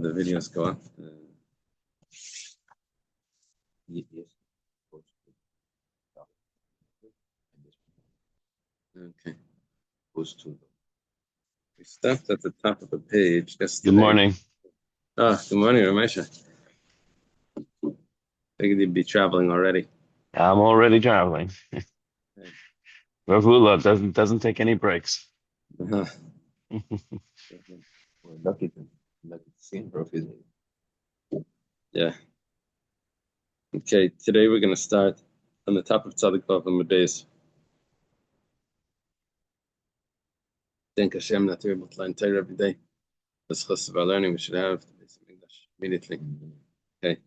The videos go up. Yes. Okay. We stopped at the top of the page yesterday. Good morning. Good morning, Ramesha. Figured you'd be traveling already. I'm already traveling. Rav Hula doesn't take any breaks. Uh-huh. We're lucky to see him, bro. Yeah. Okay, today we're going to start on the top of Tzadik Vav Amud Beis. Thank Hashem that we're able to learn Torah every day. The schus of our learning we should have to be some English immediately. Okay.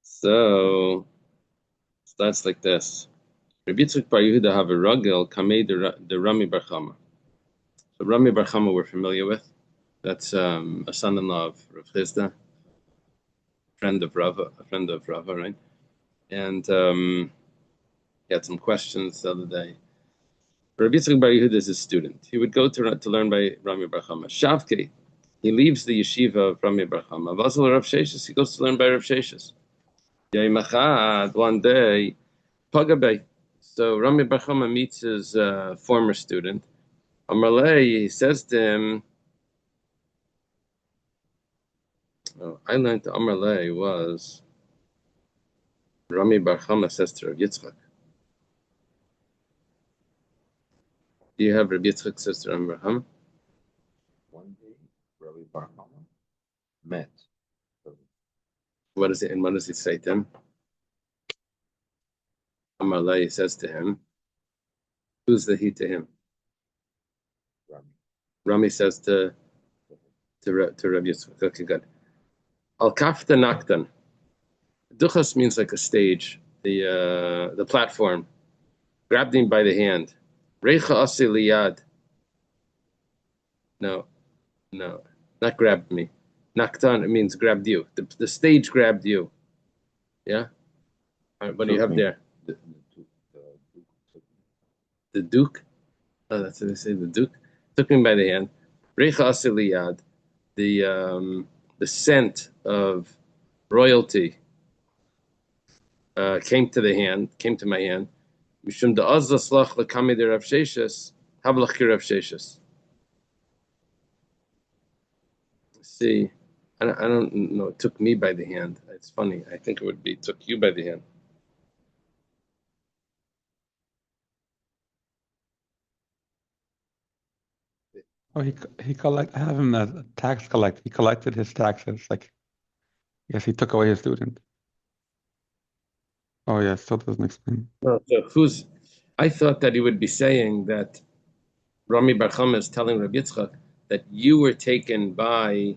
So, starts like this. Rabbi Yitzchak Bar Yehuda have a ragel kamei the Rami Bar Chama. So Rami Bar Chama we're familiar with. That's a son-in-law of Rav Chisda, a friend of Rava, right? And he had some questions the other day. Rabbi Yitzchak Bar Yehuda is his student. He would go to learn by Rami Bar Chama. Shavkei, he leaves the yeshiva of Rami Bar Chama. Vazal Rav Sheshes, he goes to learn by Rav Sheshes. Yom Echad, one day, Pagabei. So Rami Bar Chama meets his former student. Amarlei, he says to him, I learned the Amarlei was Rami Bar Chama says to Rav Yitzchak. Do you have Rabbi Yitzchak says to Rami Bar Chama? One day, Rabbi Bar Chama met. What is it? And what does he say to him? Amarlei says to him, who's the he to him? Rami says to Rabbi Yitzchak. Okay, good. Al kafta naktan. Duchas means like a stage, the platform. Grabbed him by the hand. Reicha asi liyad. No, not grabbed me. Naktan, it means grabbed you. The stage grabbed you. Yeah? All right, what do you have there? The Duke? Oh, that's what they say, the Duke. Took me by the hand. Reicha asi liyad. The scent of royalty came to my hand. Mishum da'azaslach l'kami de Rav Sheshes, hablach ki Rav Sheshes. See, I don't know. It took me by the hand. It's funny. I think it would be took you by the hand. Oh, I have him as a tax collector. He collected his taxes. Yes, he took away his student. Oh, yeah, still doesn't explain. Well, so I thought that he would be saying that Rami Bar Chama is telling Rabbi Yitzchak that you were taken by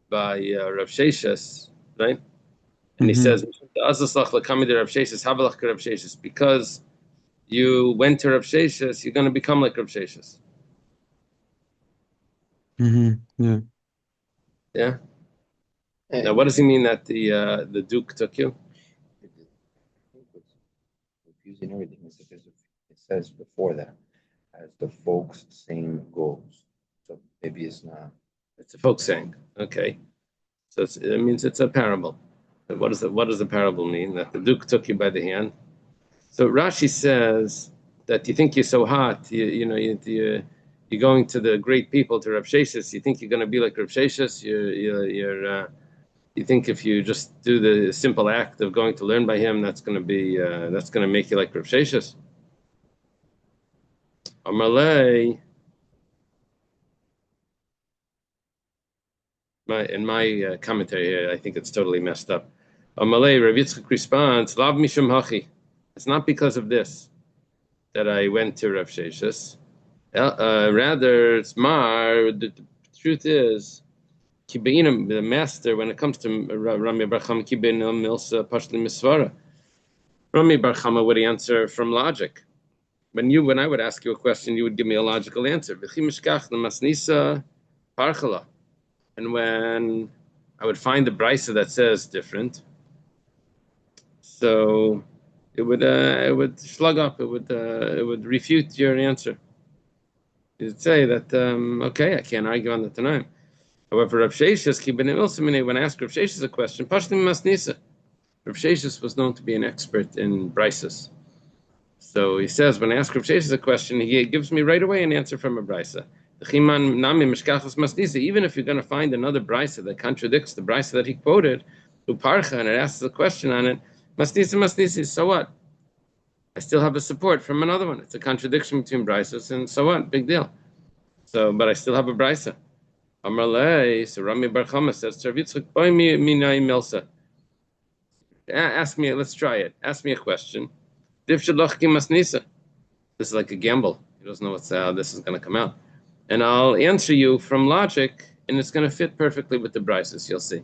Rav Sheshes, right? And he says, because you went to Rav Sheshes, you're going to become like Rav Sheshes. Yeah. Yeah. Now, what does he mean that the Duke took you? I think what's confusing everything is because it says before that, as the folks saying goes. So maybe it's not. It's a folk saying. Okay. So it means it's a parable. What does the parable mean? That the Duke took you by the hand. So Rashi says that you think you're so hot, you're going to the great people, to Rav Sheshes. You think you're going to be like Rav Sheshes. You think if you just do the simple act of going to learn by him, that's going to make you like Rav Sheshes. Amalei. In my commentary here, I think it's totally messed up. Amalei, Rav Yitzchak responds, Lav mishum hachi. It's not because of this that I went to Rav Sheshes. Rather, it's mar. The truth is, the master, when it comes to Rami Bar Chama, kibeinu milsa pashli misvara. Rami Bar Chama would answer from logic. When I would ask you a question, you would give me a logical answer. And when I would find the brisa that says different, so it would slug up. It would refute your answer. You'd say that okay, I can't argue on the Tanaim. However, Rav Sheshes, when I asked Rav Sheshes a question, Pashtim Masnisa, Rav Sheshes was known to be an expert in brises. So he says, when I ask Rav Sheshes a question, he gives me right away an answer from a brisa. Even if you're going to find another brisa that contradicts the brisa that he quoted, Uparcha, and it asks a question on it, Masnisa, so what? I still have a support from another one. It's a contradiction between brises, and so what? Big deal. So, but I still have a brisa. Amarlei, so Rami Bar Chama says to Rav Yitzchak, "Boy minay melsa." Ask me. Let's try it. Ask me a question. Div shalochki masnisa. This is like a gamble. He doesn't know how this is going to come out, and I'll answer you from logic, and it's going to fit perfectly with the brises. You'll see.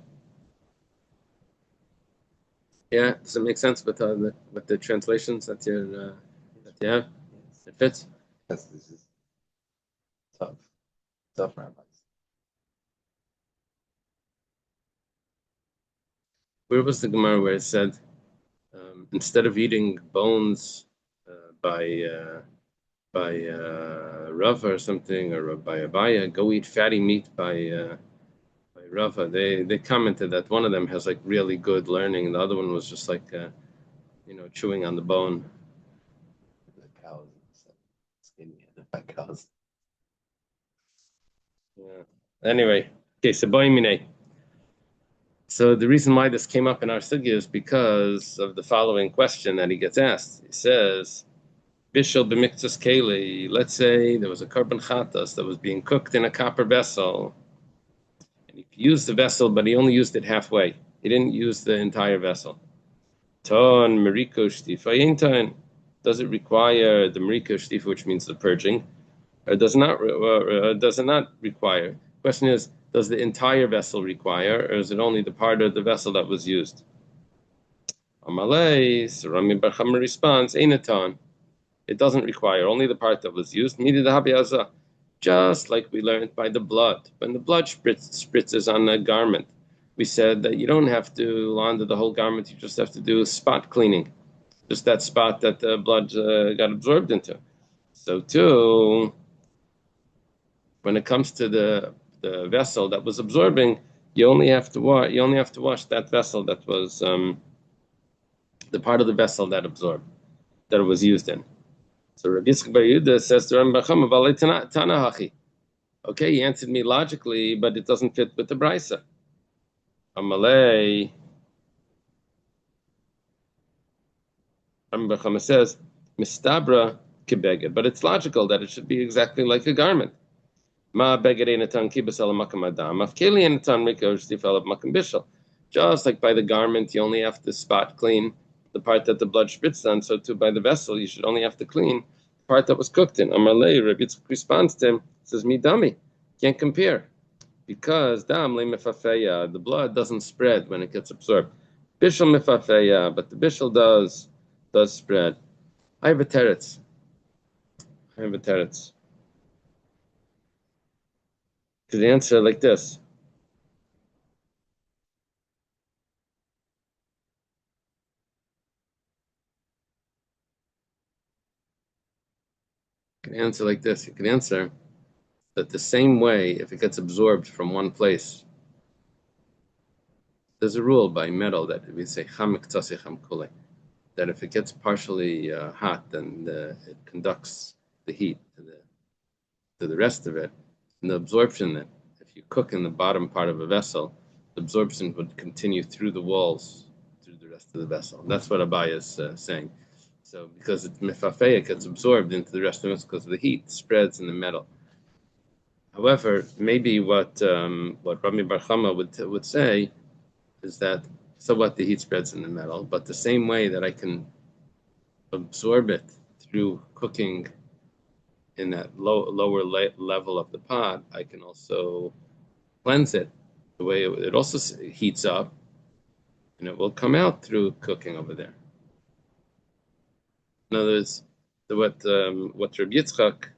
Yeah, does it make sense with the translations that you have? It fits. Yes, this is tough, rabbis. Where was the Gemara where it said instead of eating bones by Rava or something, or by Abaya, go eat fatty meat by Rava? They commented that one of them has like really good learning, and the other one was just like chewing on the bone. The cows, skinny, and the cows. Yeah. Anyway, okay, so boimine. So the reason why this came up in our sugya is because of the following question that he gets asked. He says, Bishel b'miktzas keli, let's say there was a korban chatas that was being cooked in a copper vessel, and he used the vessel, but he only used it halfway. He didn't use the entire vessel. Ton meriko shtifa. Does it require the meriko shtifa, which means the purging, or does it not require? Question is, does the entire vessel require, or is it only the part of the vessel that was used? Amalei, so Rami Bar Chama responds, Einaton. It doesn't require, only the part that was used. Just like we learned by the blood. When the blood spritzes on a garment, we said that you don't have to launder the whole garment, you just have to do spot cleaning. Just that spot that the blood got absorbed into. So too, when it comes to the vessel that was absorbing, you only have to wash that vessel that was the part of the vessel that absorbed, that it was used in. So Rabbi Yitzchak Bar Yehuda says to Rami Bar Chama, "V'alei tana hachi." Okay, he answered me logically, but it doesn't fit with the brisa. Amalei. Rami Bar Chama says, "Mistabra kibeged," but it's logical that it should be exactly like a garment. Ma beged einatan kibas ala makam adam. Afkeli einatan riko shtifel makam bishel. Just like by the garment, you only have to spot clean the part that the blood spritzed on. So too by the vessel, you should only have to clean the part that was cooked in. Amarlei, Rabbi Yitzchak responds to him, says, "Mi dami, can't compare, because dam le mefafeya, the blood doesn't spread when it gets absorbed. Bishel mefafeya, but the bishel does spread. I have a teretz. To the answer like this. You can answer like this. You can answer that the same way, if it gets absorbed from one place, there's a rule by metal that we say that if it gets partially hot, then it conducts the heat to the rest of it. And the absorption, that if you cook in the bottom part of a vessel, the absorption would continue through the walls, through the rest of the vessel. That's what Abaya is saying. So because it's mefafeh, it gets absorbed into the rest of it because of the heat spreads in the metal. However, maybe what Rami Bar Chama would say is that, so what, the heat spreads in the metal, but the same way that I can absorb it through cooking in that lower level of the pot, I can also cleanse it the way it also heats up, and it will come out through cooking over there. In other words, what Rabbi Yitzchak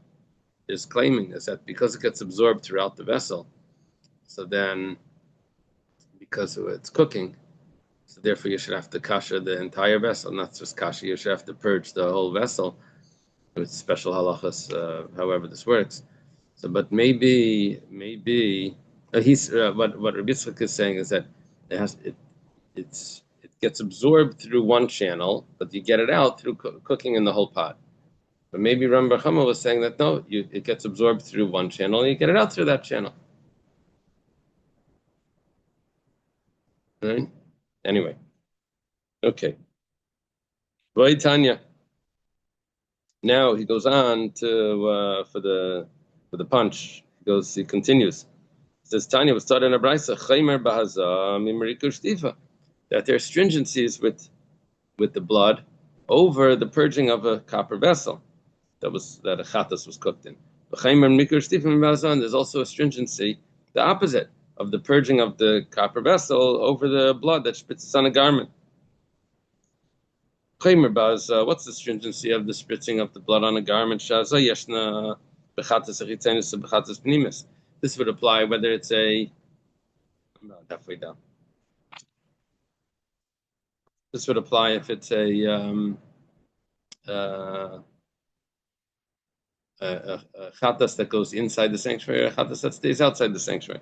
is claiming is that because it gets absorbed throughout the vessel, so then because it's cooking, so therefore you should have to kasher the entire vessel, not just kasher. You should have to purge the whole vessel with special halachas, however this works. So, but maybe He's what Rabbi Yitzchak is saying is that it gets absorbed through one channel, but you get it out through cooking in the whole pot. But maybe Ram Bar Chama was saying that no, it gets absorbed through one channel, and you get it out through that channel. Right? Anyway, okay. Roy Tanya. Now he goes on to for the punch. He continues. He says Tanya was taught in a brisa chaymer bahaza mimriku shtifa, that there are stringencies with the blood over the purging of a copper vessel that a chatas was cooked in. Chaymer mimriku shtifa bahaza. There's also a stringency, the opposite of the purging of the copper vessel over the blood that spritzes on a garment. What's the stringency of the spritzing of the blood on a garment? This would apply whether it's halfway down. This would apply if it's a chatas that goes inside the sanctuary, or a chatas that stays outside the sanctuary.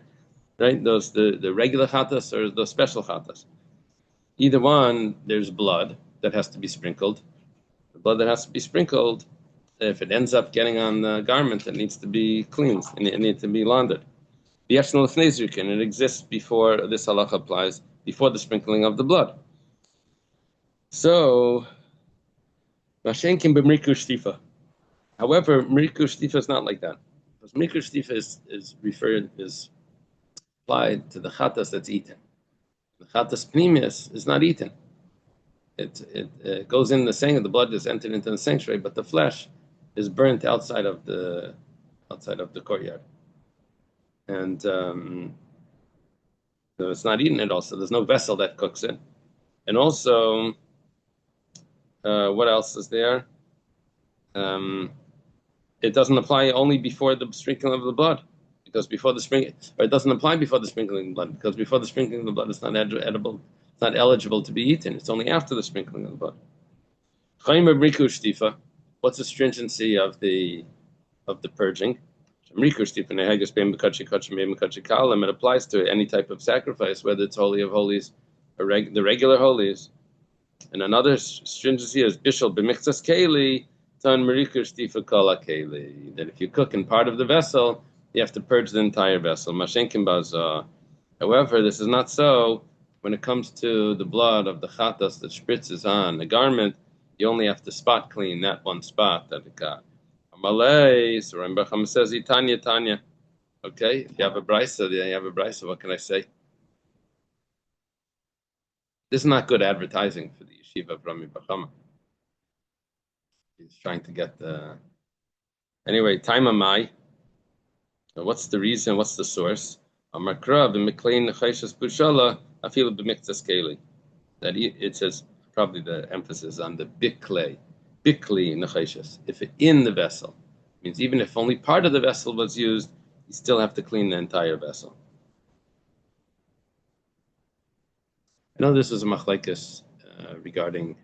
Right? Those the regular chatas or the special chatas. Either one, there's blood that has to be sprinkled. The blood that has to be sprinkled, if it ends up getting on the garment, it needs to be cleaned and it needs to be laundered. It exists before this halacha applies, before the sprinkling of the blood. So, however, mriku shtifa is not like that. Because mriku shtifa is applied to the chatas that's eaten. The chatas pnimis is not eaten. It goes in the saying the blood is entered into the sanctuary, but the flesh is burnt outside of the courtyard, and so it's not eaten. It also there's no vessel that cooks it, and also what else is there? It doesn't apply only before the sprinkling of the blood, because before the sprinkling, or it doesn't apply before the sprinkling of the blood, because before the sprinkling of the blood, it's not edible. It's not eligible to be eaten. It's only after the sprinkling of the blood. What's the stringency of the purging? It applies to any type of sacrifice, whether it's holy of holies or the regular holies. And another stringency is bishul b'michzas keli tan merikur shtifa kala keli. That if you cook in part of the vessel, you have to purge the entire vessel. Mashenkin baza. However, this is not so when it comes to the blood of the chatas that spritzes on the garment. You only have to spot clean that one spot that it got. Amalei, so Ram Bar Chama says, Tanya. Okay, if you have a brisa, then you have a brisa. What can I say? This is not good advertising for the yeshiva of Rami Bar Chama. He's trying to get the... Anyway, time amai. What's the reason? What's the source? Amakra b'miklein nechayshas bushala afilu b'miktas keli. That it says, probably the emphasis on the bikli nechayshas. If it in the vessel, means even if only part of the vessel was used, you still have to clean the entire vessel. I know this is a machlekes regarding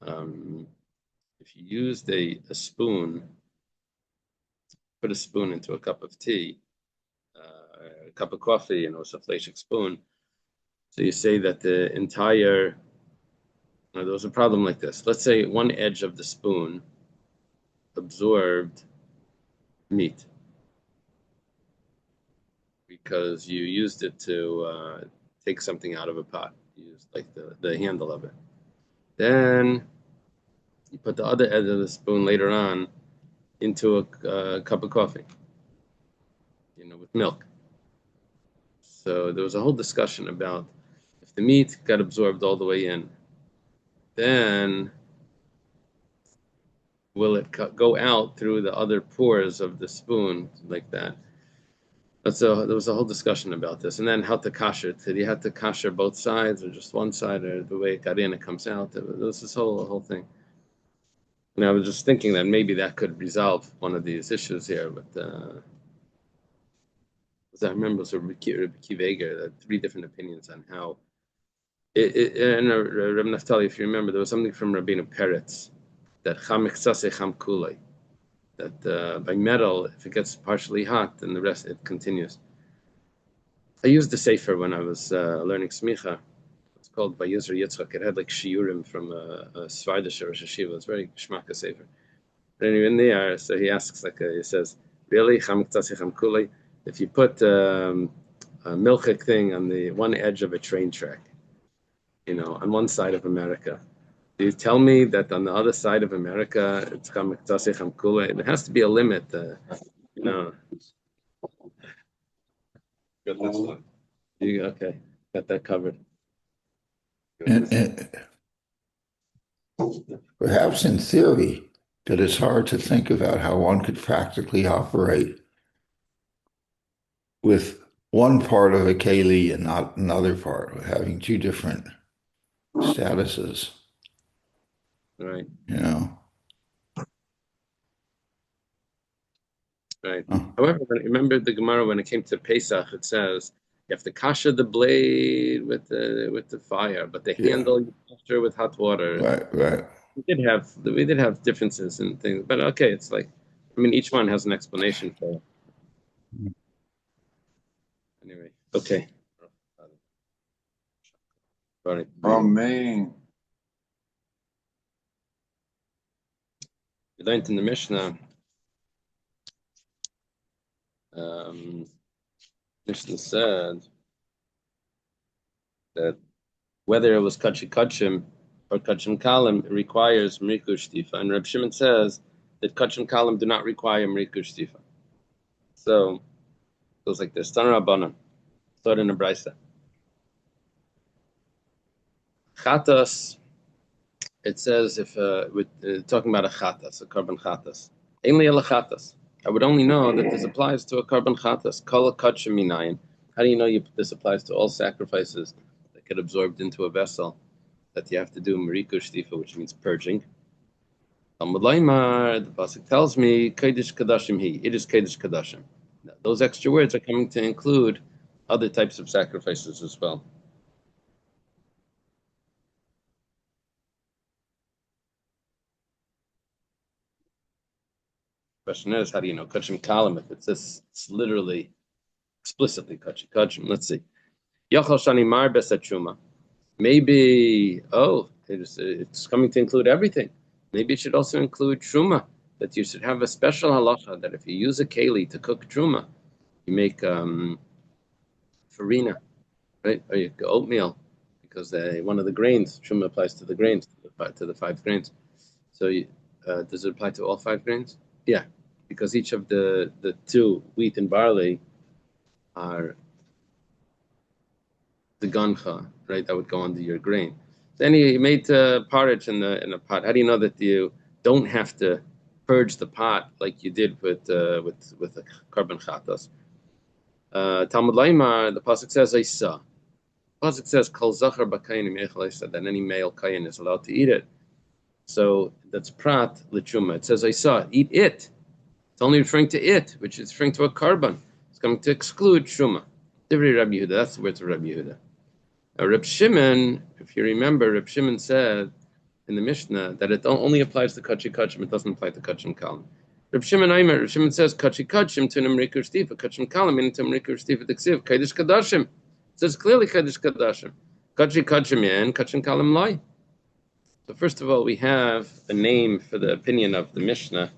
if you used a spoon, put a spoon into a cup of tea, a cup of coffee, and also a fleshik spoon. So you say that the entire, there was a problem like this. Let's say one edge of the spoon absorbed meat because you used it to take something out of a pot. You used like the handle of it. Then you put the other edge of the spoon later on into a cup of coffee, with milk. So there was a whole discussion about if the meat got absorbed all the way in, then will it go out through the other pores of the spoon like that? So there was a whole discussion about this, and then how to kasher it. Did you have to kasher both sides, or just one side, or the way it got in, it comes out? There was this whole thing. And I was just thinking that maybe that could resolve one of these issues here. But as I remember, so Rabbi Kiveger had 3 different opinions on how. And Rabbi Naftali, if you remember, there was something from Rabbeinu Peretz that cham kulei. That by metal, if it gets partially hot, then the rest it continues. I used the sefer when I was learning smicha. It's called by Yisra Yitzchak. It had like shiurim from a Svardish Rosh Hashiva. It's very shmaka sefer. But anyway, in there, so he asks, he says, really, if you put a milchik thing on the one edge of a train track, on one side of America, do you tell me that on the other side of America, it's it has to be a limit, Okay, got that covered. And perhaps in theory, that it's hard to think about how one could practically operate with one part of a keli and not another part, having two different statuses. Right. Right. Oh. However, remember the Gemara when it came to Pesach, it says you have to kasha the blade with the fire, but the handle you kasha with hot water. Right. We did have differences in things, but okay, it's like, each one has an explanation for it. Anyway, okay. Sorry. Amen. We learned in the Mishnah. Mishnah said that whether it was kachim kachim or kachim kalim, it requires mrikush shtifa. And Reb Shimon says that kachim kalim do not require mrikush shtifa. So it goes like this: Tana Rabbanan, started in a braysa. Chatas, it says if talking about a chatas, a carbon chatas, ainly a chatas. I would only know that this applies to a carbon chatas. Kol kachim minayin. How do you know this applies to all sacrifices that get absorbed into a vessel that you have to do mrikush shtifa, which means purging? Talmud Laimar, the pasuk tells me kodesh kadashim he. It is kodesh kadashim. Those extra words are coming to include other types of sacrifices as well. Question is, how do you know kachim kalim if it's literally explicitly kachim? Let's see. Yachal shani mar besachuma. Maybe it's coming to include everything. Maybe it should also include truma. That you should have a special halacha that if you use a keli to cook truma, you make farina, right? Or you oatmeal, because one of the grains, truma applies to the grains, to the 5 grains. So does it apply to all 5 grains? Yeah, because each of the 2, wheat and barley, are the gancha, right? That would go under your grain. Then you made porridge in a pot. How do you know that you don't have to purge the pot like you did with a carbon chatas? Talmud Laimar, the pasuk says Isa. The pasuk says Kol zachar b'kayin yechal Isa, that any male kayin is allowed to eat it. So that's prat l'truma. It says Isa, eat it. It's only referring to it, which is referring to a carbon. It's coming to exclude truma. Divrei Rabbi Yehuda. That's the words of Rabbi Yehuda. Reb Shimon, if you remember, Reb Shimon said in the Mishnah that it only applies to kachi kachim. It doesn't apply to kachim kalim. Reb Shimon says kachi kachim to nemrikur shtifa, kachim kalim into nemrikur shtifa d'ksiv kodesh kadashim. It says clearly kodesh kadashim. Kachi kachim and kachim kalim lie. So first of all, we have a name for the opinion of the Mishnah,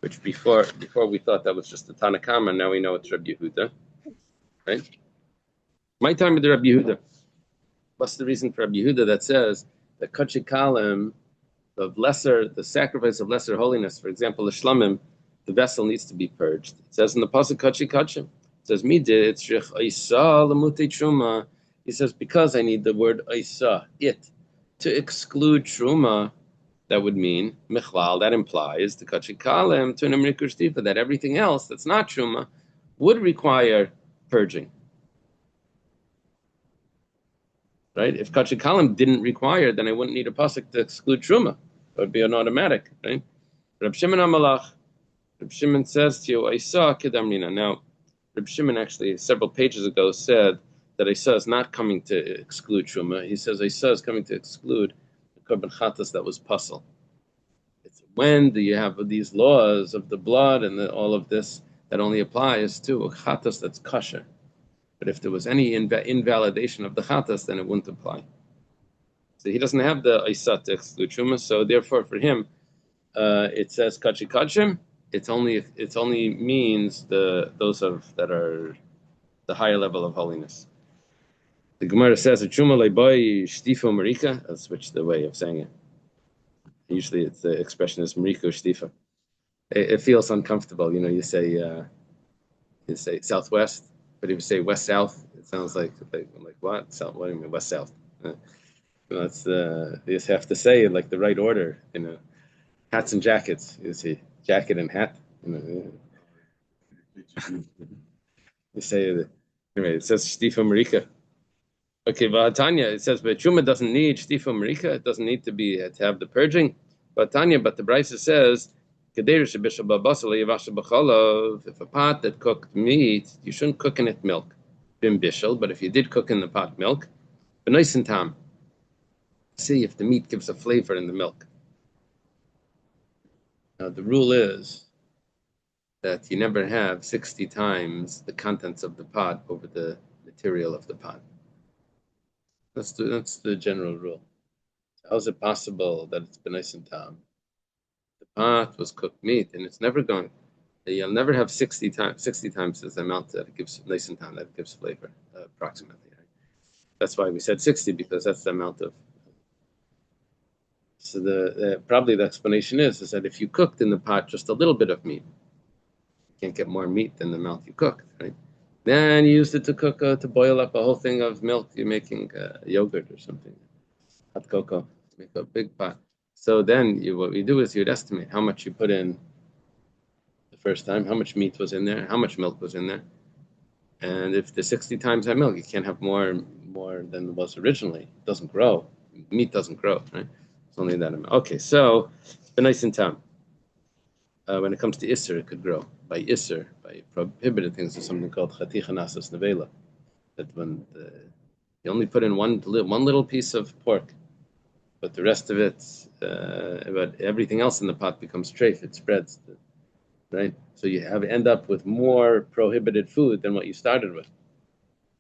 which before we thought that was just the Tanakama. Now we know it's Rabbi Yehuda, right? My time with the Rabbi Yehuda. What's the reason for Rabbi Yehuda that says that kachi kalim, the sacrifice of lesser holiness, for example, the shlamim, the vessel needs to be purged. It says in the pasuk kachi kachim. It says mideh tzrich isa lemutei truma. He says because I need the word isa, it, to exclude truma. That would mean michlal. That implies the kachi kalim to nemrikur shtifa, that everything else that's not truma would require purging. Right? If kachi kalim didn't require, then I wouldn't need a pasuk to exclude truma. It would be an automatic, right? Reb Shimon Amalach, Reb Shimon says to you, Isa kedamrina. Now, Reb Shimon actually several pages ago said that Isa is not coming to exclude truma. He says Isa is coming to exclude the korban chatas that was puzzle. It's when do you have these laws of the blood and all of this that only applies to a chatas that's kosher. But if there was any invalidation of the chatas, then it wouldn't apply. So he doesn't have the isat to exclude truma. So therefore, for him, it says kachi kachim. It only means those that are the higher level of holiness. The Gemara says a truma leiboy shtifa marika. That's the way of saying it. Usually, the expression is marika shtifa. It feels uncomfortable, you say southwest, but if you say west south, it sounds like what? South? What do you mean west south? That's you just have to say it like the right order, Hats and jackets, you see, jacket and hat. You say anyway. It says shtifa marika. Okay, Tanya, it says, but truma doesn't need shtifa marika. It doesn't need to have the purging. But Tanya, but the Brisa says, if a pot that cooked meat, you shouldn't cook in it milk. Bim bishel, but if you did cook in the pot milk, b'nois and tam. See if the meat gives a flavor in the milk. Now the rule is that you never have 60 times the contents of the pot over the material of the pot. That's the general rule. How is it possible that it's b'nois and tam? The pot was cooked meat, and it's never going. You'll never have 60 times the amount that it gives nice and time, that it gives flavor, approximately. Right? That's why we said 60, because that's the amount of. So probably the explanation is that if you cooked in the pot just a little bit of meat, you can't get more meat than the amount you cooked, right? Then you used it to cook to boil up a whole thing of milk. You're making yogurt or something, hot cocoa. Make a big pot. So then what we do is you'd estimate how much you put in the first time, how much meat was in there, how much milk was in there. And if the 60 times that milk, you can't have more than was originally. It doesn't grow. Meat doesn't grow, right? It's only that amount. Okay, so b'nois and tam. When it comes to Isser, it could grow. By Isser, by prohibited things, there's something called chaticha nasas nevela. That when you only put in one little piece of pork, but the rest of it, but everything else in the pot becomes treif. It spreads, right? So you end up with more prohibited food than what you started with.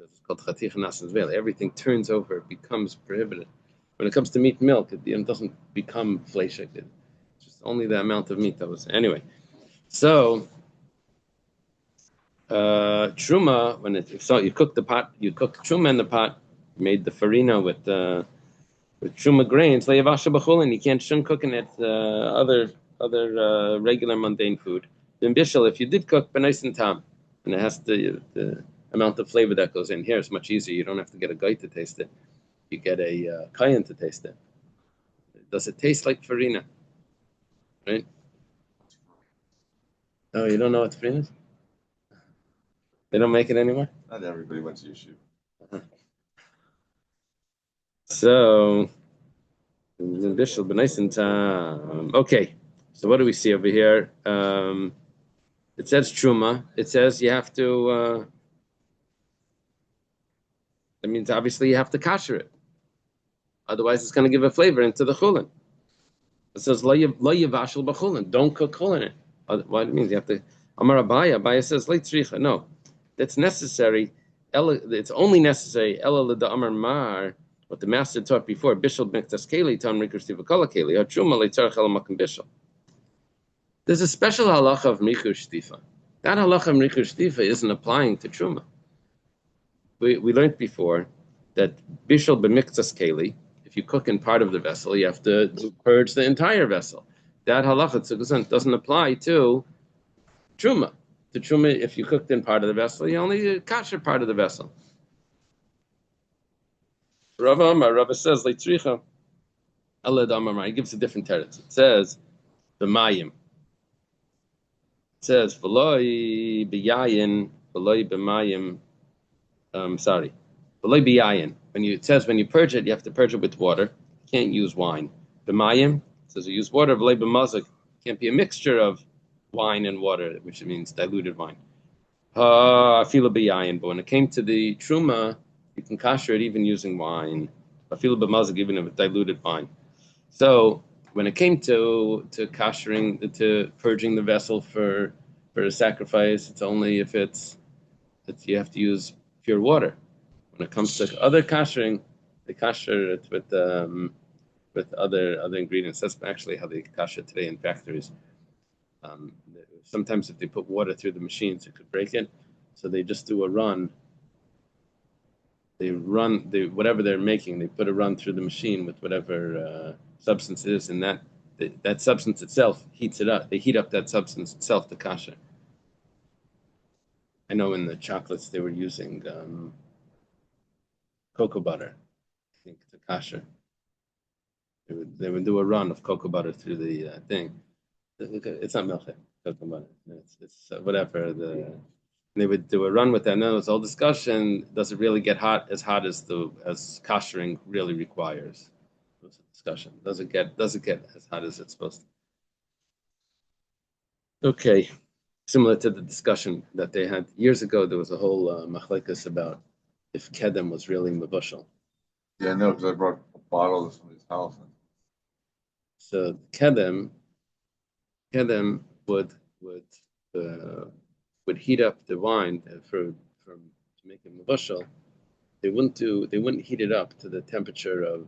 It's called chaticha nasas nevela. Everything turns over, it becomes prohibited. When it comes to meat, milk, it doesn't become fleshig. It's just only the amount of meat that was. Anyway, so truma, you cook the pot, you cook truma in the pot, you made the farina with truma grains, and you shouldn't cook in it other regular mundane food. Then bishul, if you did cook b'nois and tam, and it has the amount of flavor that goes in here, it's much easier. You don't have to get a guy to taste it. You get a kayan to taste it. Does it taste like farina? Right? Oh, you don't know what farina is? They don't make it anymore? Not everybody went to yeshiva. So, okay. So what do we see over here? It says truma. It says you have to. That means obviously you have to kasher it. Otherwise, it's going to give a flavor into the chulin. It says lo yivashel b'chulin. Don't cook chulin in it. What it means you have to. Amar Abaya. Abaya says leit tzricha. No, that's necessary. It's only necessary. Ela l'da amar mar. What the master taught before. Bishul b'miktas keli tam rikur shtiva kala keli. Truma leitzarach elamakim bishul. There's a special halacha of mikur shtifa. That halacha of mikur shtifa isn't applying to truma. We learned before that bishul b'miktas keli. If you cook in part of the vessel, you have to purge the entire vessel. That halacha doesn't apply to truma. To truma, if you cooked in part of the vessel, you only kasher part of the vessel. Rava says, "Leitzricha aled amar." He gives a different teretz. It says, "B'mayim." It says, "V'loi b'yayin, v'loi b'mayim." Sorry, v'loi b'yayin. It says when you purge it, you have to purge it with water. You can't use wine. B'mayim, it says you use water. V'loi b'mazik, can't be a mixture of wine and water, which means diluted wine. Afila b'yayin. But when it came to the truma, you can kasher it even using wine. Afila b'mazik, even if it's diluted wine. So when it came to kashering, to purging the vessel for a sacrifice, it's only if you have to use pure water. When it comes to other kashering, they kasher it with other ingredients. That's actually how they kasher today in factories. Sometimes if they put water through the machines, it could break it. So they just do a run. They whatever they're making, they put a run through the machine with whatever substance it is, and that substance itself heats it up. They heat up that substance itself to kasher. I know in the chocolates they were using cocoa butter, I think, to kasher. They would do a run of cocoa butter through the thing. It's not milk, cocoa butter. It's whatever. They would do a run with that. And then there was all discussion: does it really get hot as koshering really requires? It was a discussion. Does it get as hot as it's supposed to? Okay. Similar to the discussion that they had years ago, there was a whole machlekes about if kedem was really mebushal. Yeah, I know, because I brought a bottle to somebody's house. So kedem would heat up the wine to make it mebushal. They wouldn't heat it up to the temperature of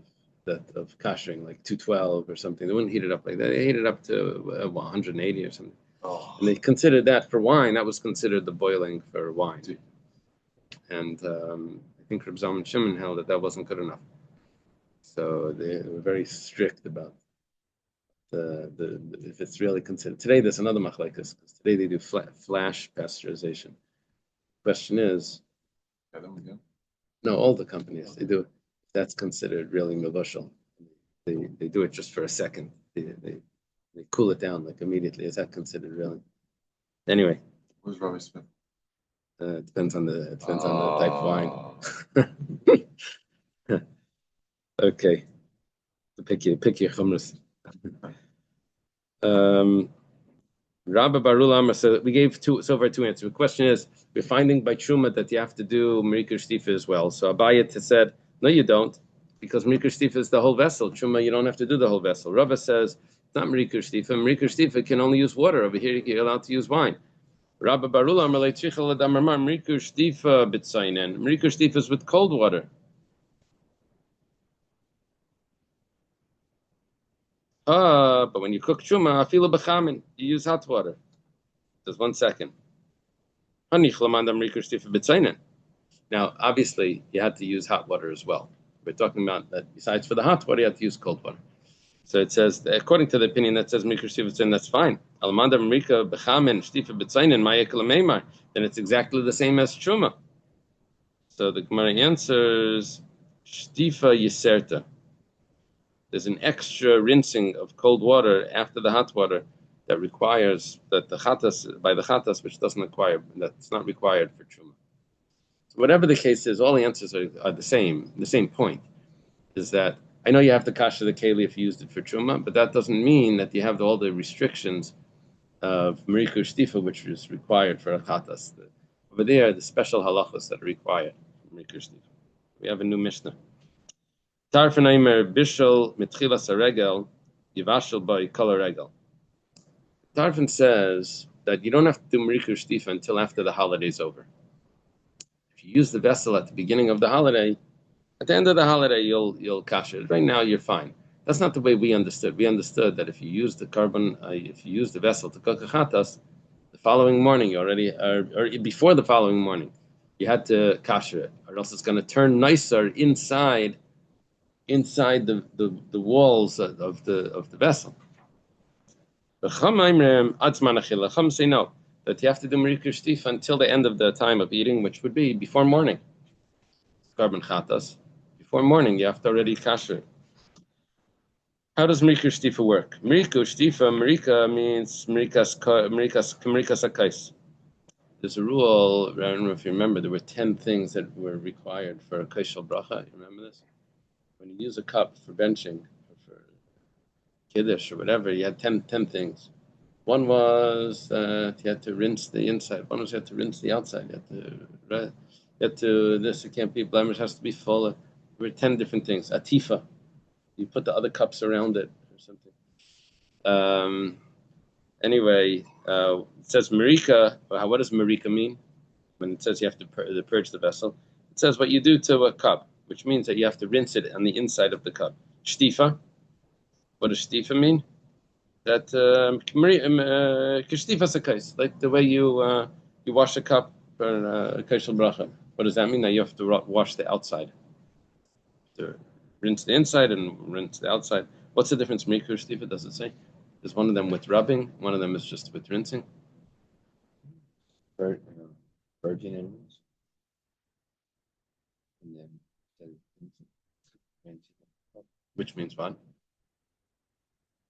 kashering, like 212 or something. They wouldn't heat it up like that. They heat it up to 180 or something. Oh. And they considered that for wine. That was considered the boiling for wine. And I think Reb Zalman Shimon held that wasn't good enough. So they were very strict about the if it's really considered. Today there's another machlekes. Today they do flash pasteurization. Question is, no, all the companies they do. That's considered really mebushal. They do it just for a second. They cool it down like immediately. Is that considered really? Anyway. Who's Rabbi Smith? It depends on the type of wine. Okay. Pick your chumras. Rabbi Barul Amar said we gave so far two answers. The question is, we're finding by Truma that you have to do Merikah Shtifa as well. So Abayat said, no, you don't, because Merikah Shtifa is the whole vessel. Truma, you don't have to do the whole vessel. Rabbi says, it's not Merikah Shtifa. Merikah Shtifa can only use water. Over here, you're allowed to use wine. Rabbi Barul Amar Leitzricha Ladam Amar Merikah Shtifa B'tzainen. Merikah Shtifa is with cold water. But when you cook truma, afilu b'chamin, you use hot water. Just 1 second. Now, obviously, you had to use hot water as well. We're talking about that. Besides for the hot water, you have to use cold water. So it says, according to the opinion that says Merikah Shtifa b'tzainen, that's fine. Alamanda Merikah b'chamin Shtifa b'tzainen ma'yekel meimar. Then it's exactly the same as truma. So the Gemara answers Shtifa yiserta. There's an extra rinsing of cold water after the hot water that requires that the chatas, which doesn't require, that's not required for truma. So whatever the case is, all the answers are the same. The same point is that I know you have to kasher the keli if you used it for truma, but that doesn't mean that you have all the restrictions of Merikah Shtifa, which is required for a chatas. Over there, the special halachos that are required for Merikah Shtifa. We have a new Mishnah. Tarfenaimer bishul mitchilas haregel yivashel by kol regel. Tarfon says that you don't have to do Merikah Shtifa until after the holiday's over. If you use the vessel at the beginning of the holiday, at the end of the holiday you'll kasher it. Right now you're fine. That's not the way we understood. We understood that if you use if you use the vessel to cook a chatas, the following morning you already, or before the following morning, you had to kasher it, or else it's going to turn nicer inside the walls of the vessel. The Chum say no, that you have to do Merikah Shtifa until the end of the time of eating, which would be before morning. Carbon chatas. Before morning, you have to already kasher. How does Merikah Shtifa work? Merikah means Merikah Sakais. There's a rule, I don't know if you remember, there were 10 things that were required for a Kaishal Bracha. You remember this? When you use a cup for benching, for kiddush or whatever, you had 10 things. One was you had to rinse the inside. One was you had to rinse the outside. You had to this, it can't be blemish, has to be full. There were 10 different things. Atifa, you put the other cups around it or something. Anyway, it says Merikah. What does Merikah mean? when it says you have to purge the vessel, it says what you do to a cup, which means that you have to rinse it on the inside of the cup. Shtifa. What does shtifa mean? That kishtifa sakais, like the way you wash a cup for kaishal bracha. What does that mean? That you have to wash the outside. To rinse the inside and rinse the outside. What's the difference? Mriku shtifa, does it say? Is one of them with rubbing? One of them is just with rinsing? Virgin animals. And then rinsing. Which means what?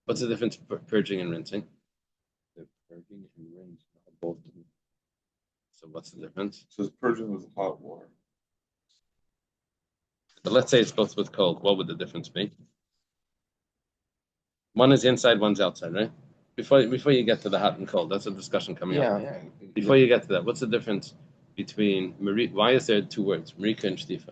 What's the difference purging and rinsing? The purging and rinsing are both. So what's the difference? So it's purging with hot water. But let's say it's both with cold. What would the difference be? One is inside, one's outside, right? Before you get to the hot and cold, that's a discussion coming up. Yeah. Before you get to that, what's the difference between why is there two words, Marika and Shtifa?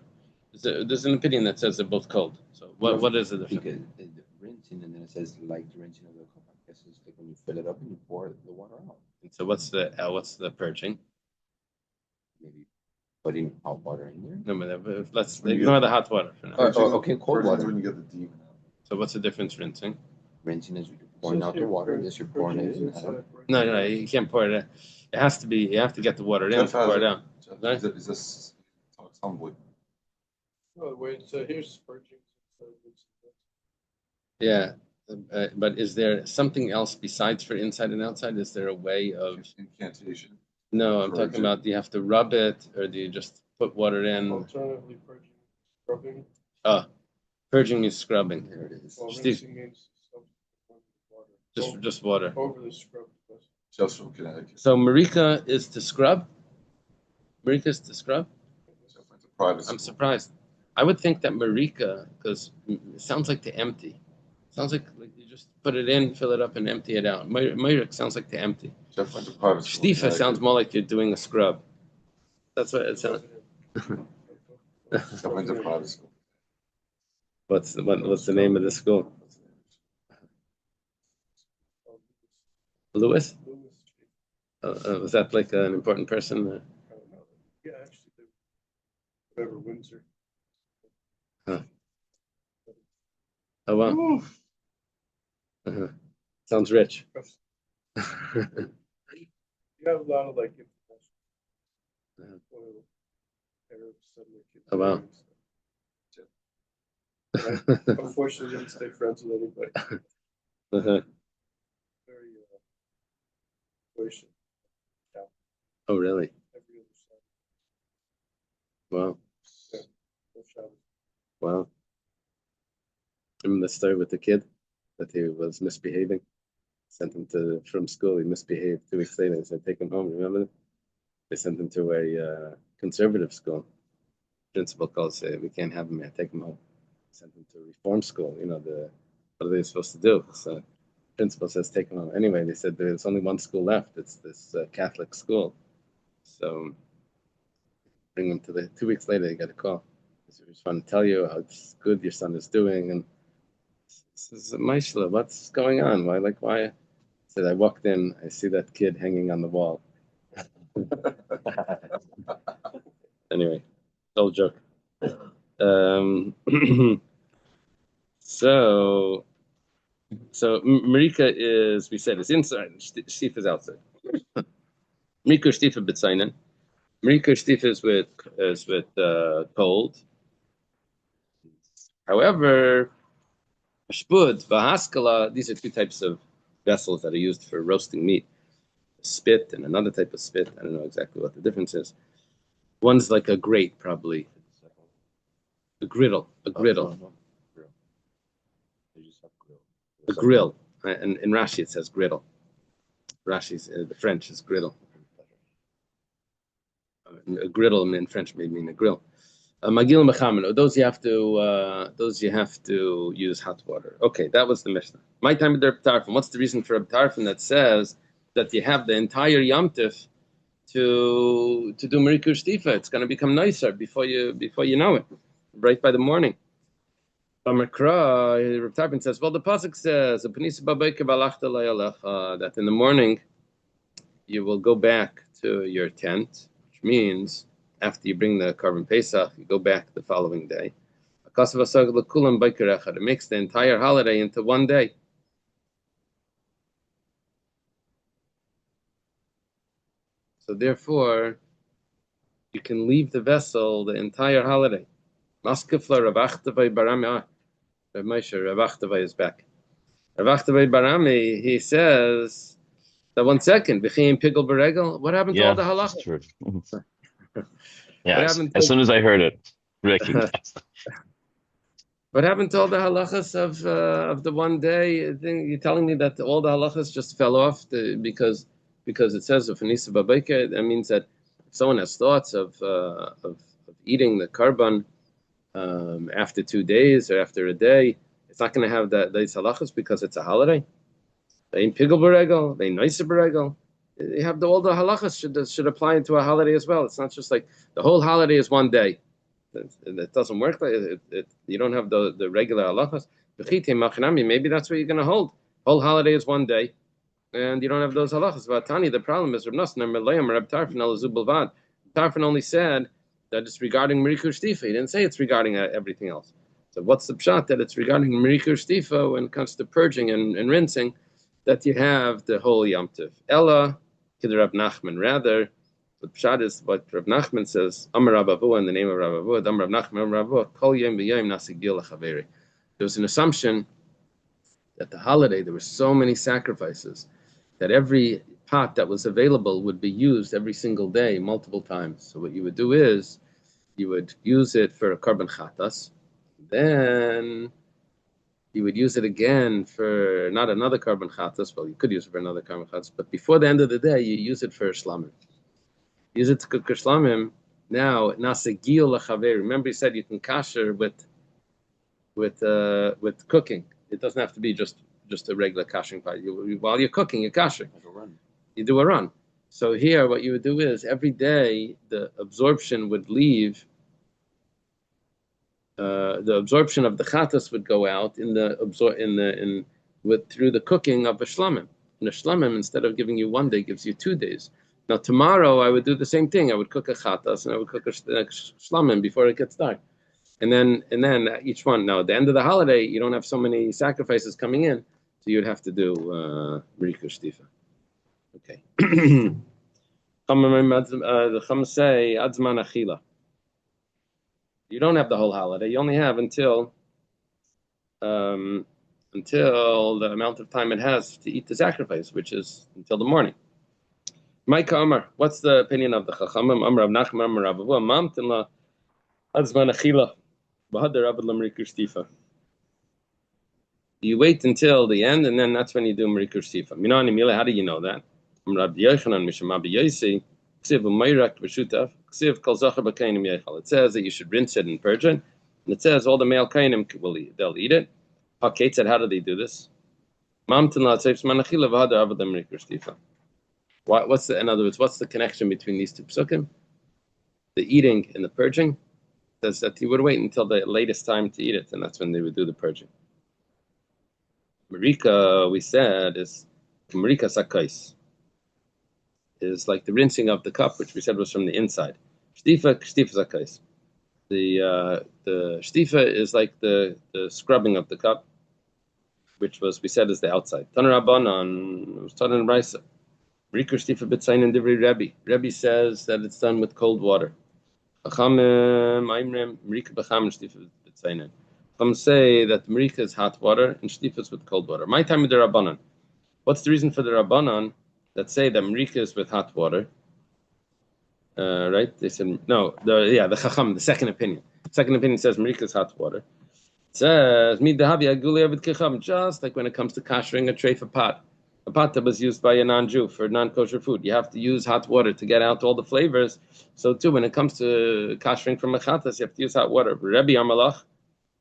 There's an opinion that says they're both cold. So what is the difference? Because the rinsing, and then it says like the rinsing of the cup. I guess it's like when you fill it up and you pour the water out. And so what's the purging? Maybe putting hot water in there. No, but let's ignore the hot water for now. Okay, cold Purging is water. when you get the demon out. So what's the difference rinsing? Rinsing is you're pouring out the water. This you're pouring it in. No, you can't pour it in. It has to be. You have to get the water in Jeff to has pour it it. out. Jeff, Right? is this talks humbly? Oh, wait, so here's purging. Yeah, but is there something else besides for inside and outside? Is there a way of? Incantation. No, I'm talking Purging. about. Do you have to rub it, or do you just put water in? Alternatively, purging, scrubbing. Purging means scrubbing. There it is. Well, Steve. rinsing means water. Just water. Over the scrub. Just from Connecticut. So Marika is to scrub. Marika is to scrub. Jeff went to private I'm school. surprised. I would think that Marika, because it sounds like to empty. Sounds like you just put it in, fill it up, and empty it out. Marik sounds like to empty. Jeff went to private school. in Shtifa sounds Connecticut. more like you're doing a scrub. That's what it sounds. Jeff went to private school. What's the name of the school? Lewis? Was that like an important person? I don't know. Yeah, actually, whatever, Windsor. Oh wow. Oof. Uh-huh. Sounds rich. You have a lot of like Yeah. Arabs suddenly kids Oh, wow. doing stuff. Unfortunately, didn't stay friends with anybody. Uh-huh. Very situation. Oh really? Every other side. Wow. No Shabbos. Wow. Remember the story with the kid that he was misbehaving? Sent him from school. He misbehaved. 2 weeks later, they said, take him home. Remember? They sent him to a conservative school. Principal called, say, we can't have him here. Take him home. Sent him to a reform school. You know, what are they supposed to do? So principal says, take him home. Anyway, they said there's only one school left. It's this Catholic school. So bring him to 2 weeks later, he got a call. So we just want to tell you how good your son is doing. And this is Maishla, what's going on? Why? I said, I walked in, I see that kid hanging on the wall. Anyway, old joke. So Marika is, we said, is inside, Shtifa is outside. Marika Shtifa b'tzainen. Marika Shtifa is with cold. However, Shpud, Vahaskala, these are two types of vessels that are used for roasting meat. A spit and another type of spit. I don't know exactly what the difference is. One's like a grate, probably. A griddle. A griddle. A grill. And in Rashi it says griddle. Rashi's the French is griddle. A griddle in French may mean a grill. Magil and Mechamen, those you have to use hot water. Okay, that was the Mishnah. My time with Reb Tarfon. What's the reason for Reb Tarfon that says that you have the entire Yom Tif to do Marikur Shtifa? It's going to become nicer before you know it, right by the morning. Reb Tarfon says, well, the pasuk says that in the morning you will go back to your tent, which means after you bring the Korban Pesach, you go back the following day. It makes the entire holiday into one day. So therefore, you can leave the vessel the entire holiday. Maskefla Rav Achtavai Barami. Rav Moshe, Rav Achtavai is back. Rav Achtavai Barami, he says that 1 second, B'chiyim Pigel Beregel. What happened to all Yeah, the that's halachas? true. What Yeah, happened as to soon as I heard it, recognized. what happened to all the halachas of the one day thing? You're telling me that all the halachas just fell off because it says of Anisa Babaika. That means that if someone has thoughts of eating the korban after 2 days or after a day, it's not going to have these halachas because it's a holiday. They ain't pigel beregel, they nice beregel. You have all the halachas should apply to a holiday as well. It's not just like the whole holiday is 1 day. It doesn't work like it. You don't have the regular halachas. Maybe that's what you're going to hold. Whole holiday is 1 day, and you don't have those halachas. Vatani, the problem is Reb Tarfon only said that it's regarding Marikur Shtifa. He didn't say it's regarding everything else. So what's the pshat that it's regarding Marikur Shtifa when it comes to purging and rinsing, that you have the whole Yom Tov. Ella, Kid Rab Nachman, rather, the pshat is what Rav Nachman says, Amar Rav Avuah, in the name of Rav Avuah, Amar Rav Nachman, Amar Rav Avuah, Kol Yom B'Yom Nasigil L'Chaveri. There was an assumption that the holiday, there were so many sacrifices, that every pot that was available would be used every single day, multiple times. So what you would do is, you would use it for a korban chatas, then you would use it again for not another korban chatas, well, you could use it for another korban chatas, but before the end of the day, you use it for shlamim. Use it to cook shlamim. Now, nasegil l'chaver. Remember, he said you can kasher with cooking. It doesn't have to be just a regular kashering pot. While you're cooking, you're kashering. You do a run. So here, what you would do is every day the absorption would leave. The absorption of the chatas would go out through the cooking of a shlamim. And a shlamim, instead of giving you 1 day, gives you 2 days. Now tomorrow I would do the same thing. I would cook a chatas and I would cook a shlamim before it gets dark. And then each one. Now at the end of the holiday, you don't have so many sacrifices coming in, so you'd have to do Marikur Shtifa. Okay. The Chum say Adzman Achila. You don't have the whole holiday. You only have until the amount of time it has to eat the sacrifice, which is until the morning. Micah Amar, what's the opinion of the Chachamim? Amar Rav Nachman, Amar Rav Avuah, Mamtin Adzman Achila, B'Hadar Abed L'Marikur Shtifa. You wait until the end, and then that's when you do Marikur Shtifa. Minani Mila, how do you know that? Amar Rabbi Yochanan, Misham Abi Yosi, Ksiv Umayrak V'Shutav, Ksiv Kol Zachar B'Kainim Yechal. It says that you should rinse it and purge it, and it says all the male kainim they'll eat it. Kate said, how do they do this? Mamtin La'Tzeif Manachila V'Hadar Abed L'Marikur Shtifa. In other words, what's the connection between these two psukim? The eating and the purging says that he would wait until the latest time to eat it, and that's when they would do the purging. Marika, we said, is Marika Sakais. Is like the rinsing of the cup, which we said was from the inside. Shtifa Sakais. The shtifa is like the scrubbing of the cup, which we said is the outside. Taner Rabbanan, it was taught in Raisa. Marikur Shtifa b'tzayin and Divrei Rebbe. Rebbe says that it's done with cold water. Chachamim Aimrem Marika b'cham Shtifa b'tzayin. Chachamim say that Marika is hot water and Shtifa is with cold water. My time with the Rabbanan. What's the reason for the Rabbanan that say that Marika is with hot water? Right? They said no. The Chacham, the second opinion. Second opinion says Marika is hot water. It says just like when it comes to kashering a tray for pot. A pot that was used by a non-Jew for non-kosher food. You have to use hot water to get out all the flavors. So too, when it comes to kashering from a chatas, you have to use hot water. Rebbe Amalach,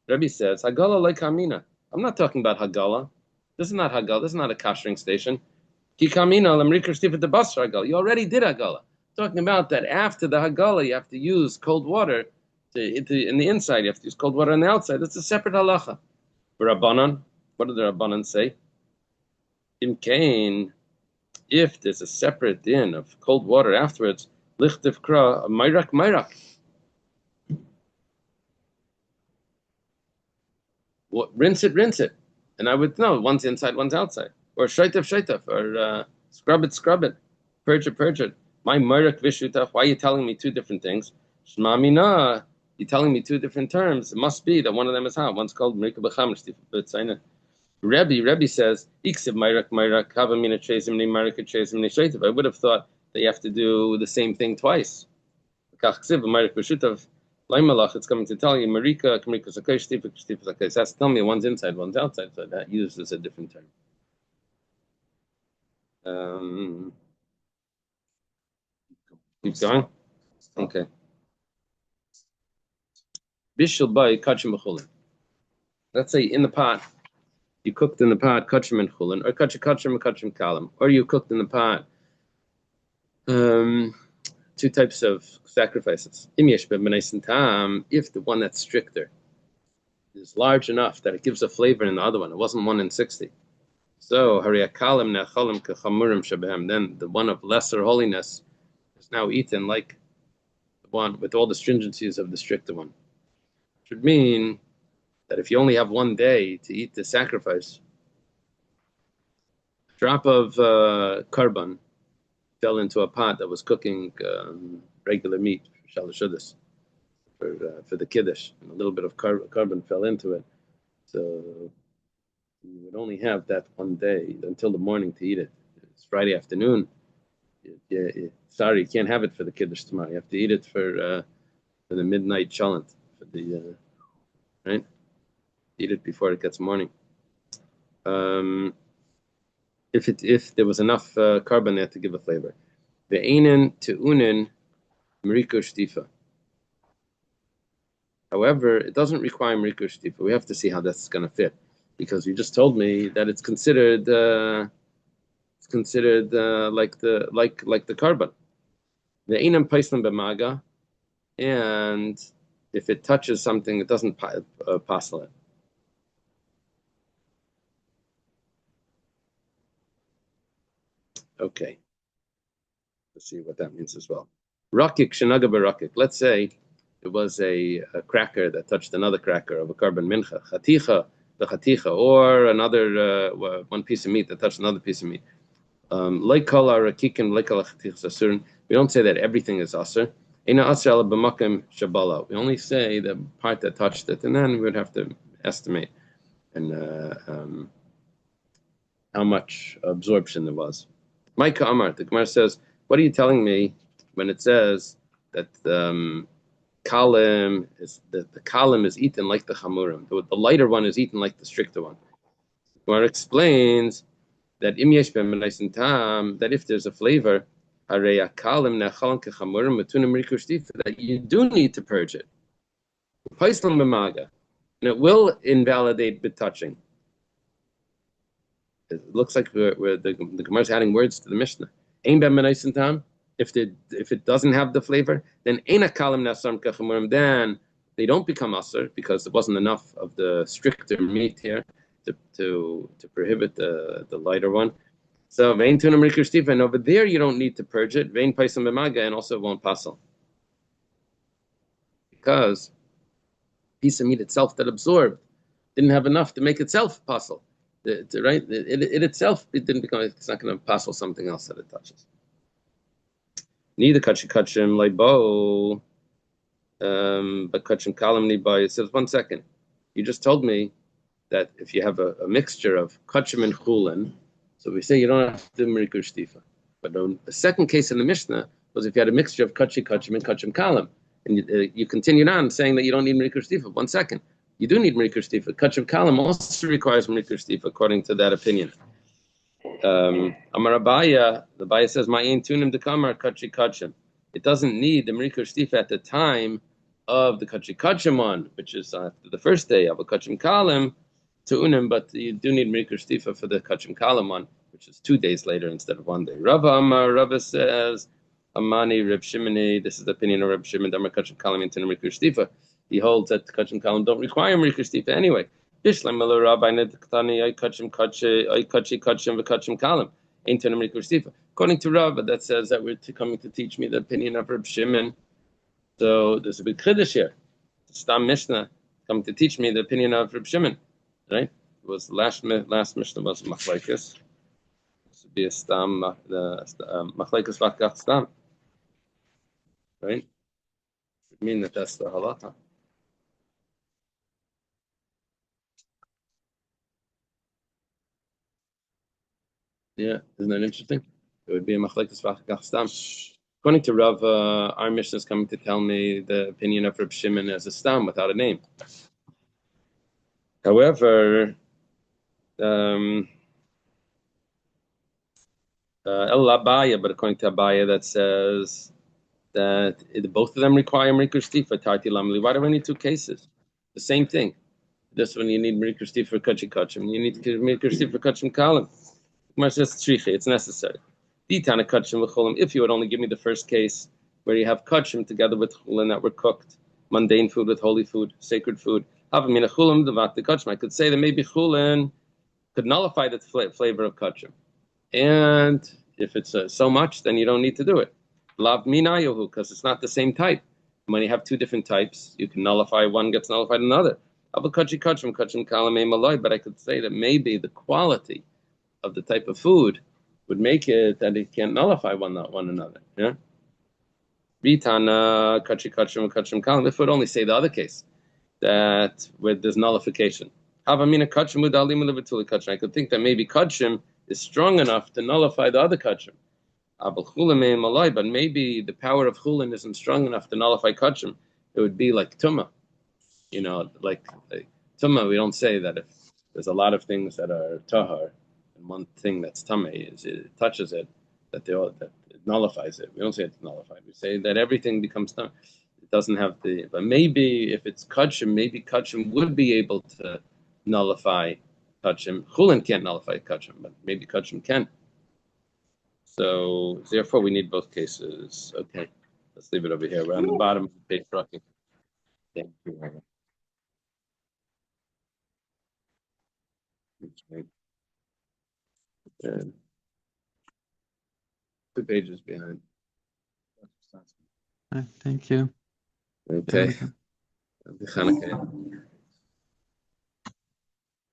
Rebbe says, Hagala like Kamina. I'm not talking about Hagala. This is not Hagala. This is not a kashering station. Ki Kamina lemrikar stifet the basar Hagala. You already did Hagala. Talking about that after the Hagala, you have to use cold water in the inside. You have to use cold water on the outside. That's a separate halacha. Rabbanan, what did the Rabbanan say? Im Kain, if there's a separate din of cold water afterwards, Lichtiv kra, mayrak. What, rinse it. And I would know, one's inside, one's outside. Or shaitaf, or scrub it. Purge it. My mayrak vishutaf, why are you telling me two different things? Shma mina, you're telling me two different terms. It must be that one of them is how. One's called Merika B'cham, Rebbe says, Iksiv mayrak, hava mina chezim ni mayrak chezim ni shaitaf. I would have thought that you have to do the same thing twice. It's coming to tell you, Marika, that's tell me one's inside, one's outside. So that uses a different term. Keep going. Okay. Bishul bay kachim b'chulin. Let's say in the pot, you cooked in the pot kachim and chulin, or kachim kalam, or you cooked in the pot. Two types of sacrifices. If the one that's stricter is large enough that it gives a flavor in the other one, it wasn't 1 in 60. So then the one of lesser holiness is now eaten like the one with all the stringencies of the stricter one. Which would mean that if you only have 1 day to eat the sacrifice, a drop of karban fell into a pot that was cooking regular meat for the kiddush, and a little bit of carbon fell into it. So you would only have that 1 day until the morning to eat it. It's Friday afternoon. Sorry, you can't have it for the kiddush tomorrow. You have to eat it for the midnight chalent, for the right. Eat it before it gets morning. If there was enough carbon there to give a flavor. Ve'einen te'unin meriko shtifa. However, it doesn't require meriko shtifa. We have to see how that's going to fit, because you just told me that it's considered like the carbon. Ve'einen paislan b'maga, and if it touches something, it doesn't passel it. Okay. Let's see what that means as well. Rakik shenaga barakik. Let's say it was a cracker that touched another cracker of a carbon mincha, chaticha, or another one piece of meat that touched another piece of meat. Like kala rakikim, like kala chatichas asurin. We don't say that everything is asur. Ina asr b'makim shabala. We only say the part that touched it, and then we would have to estimate and how much absorption there was. Micah Amar, the Gemara says, what are you telling me when it says that the kalim is eaten like the chamurim? The lighter one is eaten like the stricter one. The Gemara explains that that if there's a flavor, that you do need to purge it. And it will invalidate bit touching. It looks like the Gemara is adding words to the Mishnah. If it doesn't have the flavor, then then they don't become asur, because there wasn't enough of the stricter meat here to prohibit the lighter one. So vein tuna merikah shtifa, and over there you don't need to purge it. Vein paisam b'maga, and also it won't passel, because piece of meat itself that absorbed didn't have enough to make itself passel. Right? It itself, it didn't become. It's not going to passel something else that it touches. Neither kachim leibo, but kachim kalam nibai. It says 1 second. You just told me that if you have a mixture of kachim and chulin, so we say you don't have to do merikah shtifa. But the second case in the Mishnah was if you had a mixture of kachim and kachim kalam, and you continued on saying that you don't need merikah shtifa. 1 second. You do need merikah shtifa. Kachim kalam also requires merikah shtifa, according to that opinion. Amar Abaya, the Abaya says, "Ma'in tunim dekamar kachim." It doesn't need the merikah shtifa at the time of the kachim one, which is the first day of a kachim kalam to unim, but you do need merikah shtifa for the kachim kalam one, which is 2 days later instead of 1 day. Rava says, Amani Reb Shimoni. This is the opinion of Reb Shimon. Amar kachim kalam into merikah shtifa. He holds that kachim kalam don't require merikah shtifa anyway. According to Rav, that says that we're coming to teach me the opinion of Reb Shimon. So there's a big chiddush here. The Stam Mishnah coming to teach me the opinion of Reb Shimon, right? It was last Mishnah was Machlekes. This would be a Stam, Machlekes Vakach Stam, right? It would mean that that's the halacha. Yeah, isn't that interesting? It would be a Machlekes Vakach Stam. According to Rav, our Mishnah is coming to tell me the opinion of Reb Shimon as a Stam without a name. However, El Abaya, but according to Abaya, that says that both of them require Merikah Shtifa, Tarti Lamli. Why do we need two cases? The same thing. This one you need Merikah Shtifa for Kachi Kachim. You need Merikah Shtifa for Kachim Kalim. It's necessary. If you would only give me the first case where you have kachim together with chulin that were cooked, mundane food with holy food, sacred food, I could say that maybe chulin could nullify the flavor of kachim. And if it's so much, then you don't need to do it. Lav minayahu, because it's not the same type. When you have two different types, you can nullify one, gets nullified another. But I could say that maybe the quality of the type of food would make it that it can't nullify one another. Yeah. Vitana kachim kalim. If it would only say the other case, that where there's nullification. I could think that maybe kachim is strong enough to nullify the other kachim. But maybe the power of chulin isn't strong enough to nullify kachim. It would be like tumah. Like tumah, we don't say that if there's a lot of things that are tahar, and one thing that's tamei is it touches it, that it nullifies it. We don't say it's nullified. We say that everything becomes tamei. It doesn't have the. But maybe if it's kachim, maybe kachim would be able to nullify kachim. Chulin can't nullify kachim, but maybe kachim can. So therefore, we need both cases. Okay, let's leave it over here. We're on the bottom of the page. Rocking. Thank you. Good. 2 pages behind. Thank you. Okay. Happy Chanukah.